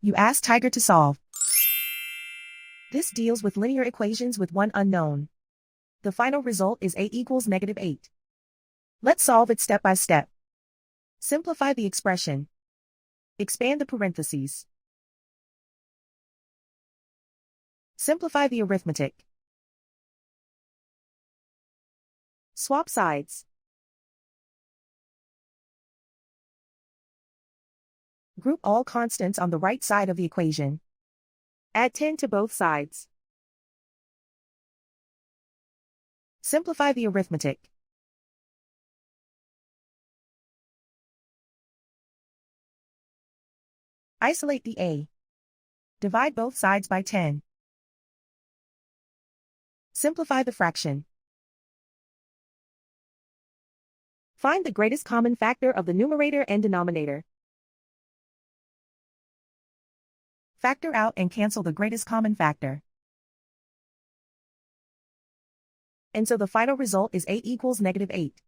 You ask Tiger to solve. This deals with linear equations with one unknown. The final result is a equals -8. Let's solve it step by step. Simplify the expression. Expand the parentheses. Simplify the arithmetic. Swap sides. Group all constants on the right side of the equation. Add 10 to both sides. Simplify the arithmetic. Isolate the a. Divide both sides by 10. Simplify the fraction. Find the greatest common factor of the numerator and denominator. Factor out and cancel the greatest common factor. And so the final result is a equals -8.